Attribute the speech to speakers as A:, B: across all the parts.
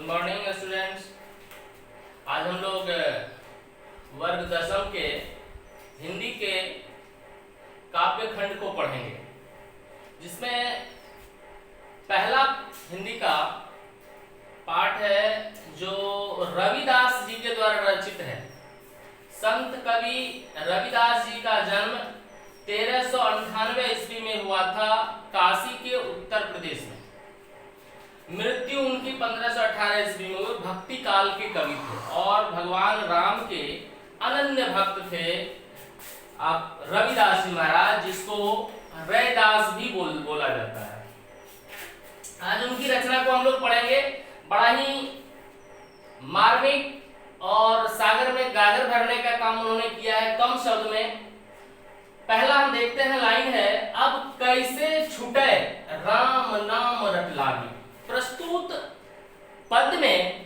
A: Good morning students. आज हम लोग वर्ग दसम के हिंदी के काव्य खंड को पढ़ेंगे, जिसमें पहला हिंदी का पाठ है जो रविदास जी के द्वारा रचित है। संत कवि रविदास जी का जन्म 1398 ईस्वी में हुआ था, काशी के उत्तर प्रदेश में। मृत्यु उनकी 1518 ईस्वी में हुई। भक्ति काल के कवि थे और भगवान राम के अनन्य भक्त थे आप रविदास जी महाराज, जिसको रैदास भी बोला जाता है। आज उनकी रचना को हम लोग पढ़ेंगे। बड़ा ही मार्मिक और सागर में गागर भरने का काम उन्होंने किया है कम शब्द में। पहला हम देखते हैं, लाइन है, अब कैसे छूटे राम नाम रट लागी। प्रस्तुत पद में,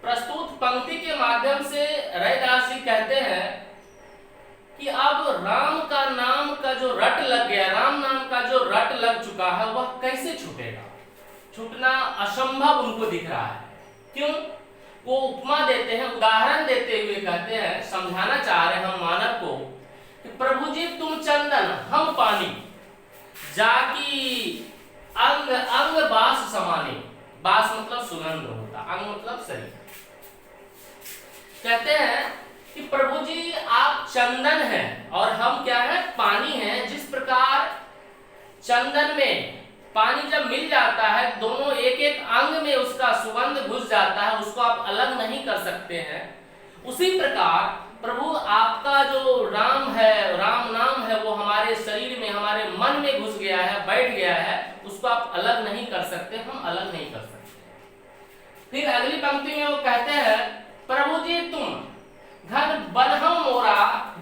A: प्रस्तुत पंक्ति के माध्यम से रैदास जी कहते हैं कि अब राम का नाम का जो रट लग गया, राम नाम का जो रट लग चुका है, वह कैसे छूटेगा। छूटना असंभव उनको दिख रहा है। क्यों? वो उपमा देते हैं, उदाहरण देते हुए कहते हैं, समझाना चाह रहे हैं हम मानव को कि प्रभु जी तुम चंदन हम पानी, जाकी अंग अंग बास समाने। बास मतलब सुगंध होता, अंग मतलब शरीर। कहते हैं कि प्रभु जी आप चंदन हैं और हम क्या है, पानी हैं। जिस प्रकार चंदन में पानी जब मिल जाता है, दोनों एक एक अंग में उसका सुगंध घुस जाता है, उसको आप अलग नहीं कर सकते हैं। उसी प्रकार प्रभु आपका जो राम है, राम नाम है, वो हमारे शरीर में, हमारे मन में घुस गया है, बैठ गया है। उसको आप अलग नहीं कर सकते, हम अलग नहीं कर सकते। फिर अगली पंक्ति में वो कहते हैं, प्रभु जी तुम घन बनहम मोरा,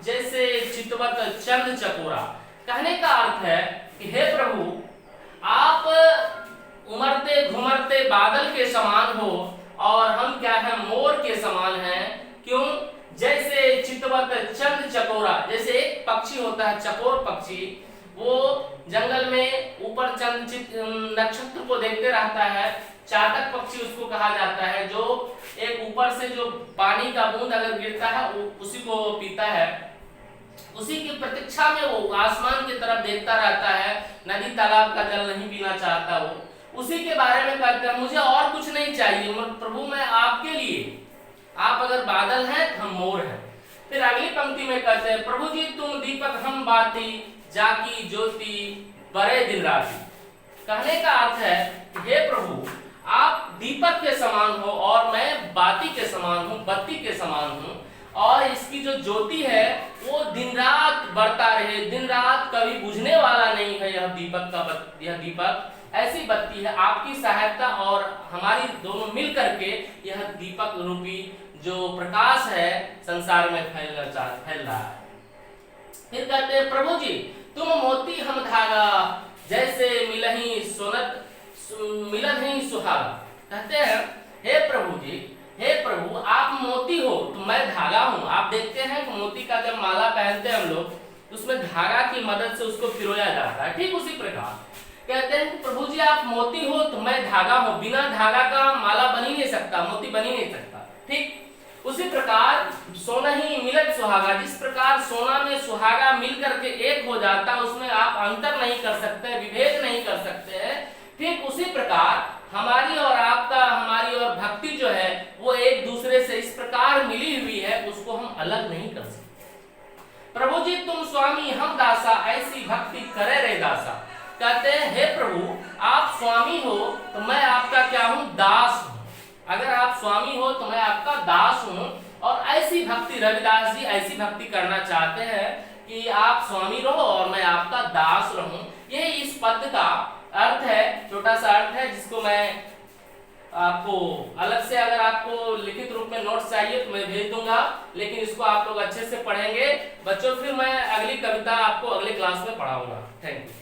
A: जैसे चितवत चंद चकोरा। कहने का अर्थ है कि हे प्रभु आप उमड़ते घुमड़ते बादल के समान हो और हम क्या है, मोर के समान हैं। क्यों? जैसे चितवत चंद चकोरा, जैसे एक पक्षी होता है चकोर पक्षी, वो जंगल में ऊपर चंद नक्षत्र को देखते रहता है। चातक पक्षी उसको कहा जाता है, जो एक ऊपर से जो पानी का बूंद अगर गिरता है उसी को पीता है। उसी की प्रतीक्षा में वो आसमान की तरफ देखता रहता है, नदी तालाब का जल नहीं पीना चाहता वो। उसी के बारे में कहते हैं, मुझे और कुछ नहीं चाहिए प्रभु, मैं आपके लिए, आप अगर बादल हैं हम मोर हैं। फिर अगली पंक्ति में कहते हैं, प्रभु जी तुम दीपक हम बाती, जाकी ज्योति बड़े दिन राती। कहने का अर्थ है, हे प्रभु आप दीपक के समान हो और मैं बाती के समान हूँ, बत्ती के समान हूँ, और इसकी जो ज्योति है वो दिन रात बढ़ता रहे, दिन रात कभी बुझने वाला नहीं है। यह दीपक ऐसी बत्ती है, आपकी सहायता और हमारी दोनों मिल करके यह दीपक रूपी जो प्रकाश है संसार में फैल रहा है। फिर कहते हैं, प्रभु जी तुम मोती हम धागा, जैसे मिलही सोनत मिलन ही सुहागा। कहते हैं, हे प्रभु जी, हे प्रभु आप मोती हो तो मैं धागा हूँ। आप देखते हैं कि मोती का जब माला पहनते हैं हम लोग, उसमें धागा की मदद से उसको पिरोया जाता है। ठीक उसी प्रकार कहते हैं कि प्रभु जी आप मोती हो तो मैं धागा हूँ, बिना धागा का माला बन ही नहीं सकता, मोती बन ही नहीं सकता। ठीक उसी प्रकार सोना ही मिलन सुहागा, जिस प्रकार सोना में सुहागा मिल करके एक हो जाता है, उसमें आप अंतर नहीं कर सकते, विभेद नहीं कर सकते हैं। ठीक उसी प्रकार हमारी और आपका, हमारी और भक्ति जो है वो एक दूसरे से इस प्रकार मिली हुई है, उसको हम अलग नहीं कर सकते। प्रभु जी तुम स्वामी हम दासा, ऐसी भक्ति करे रे दासा। कहते हैं, हे प्रभु आप स्वामी हो तो मैं आपका क्या हूँ, दास हूँ। अगर आप स्वामी हो तो मैं आपका दास हूँ। और ऐसी भक्ति, रविदास जी ऐसी भक्ति करना चाहते हैं कि आप स्वामी रहो और मैं आपका दास रहूं। ये इस पद का अर्थ है, छोटा सा अर्थ है, जिसको मैं आपको अलग से, अगर आपको लिखित रूप में नोट्स चाहिए तो मैं भेज दूंगा, लेकिन इसको आप लोग अच्छे से पढ़ेंगे बच्चों। फिर मैं अगली कविता आपको अगले क्लास में पढ़ाऊंगा। Thank you.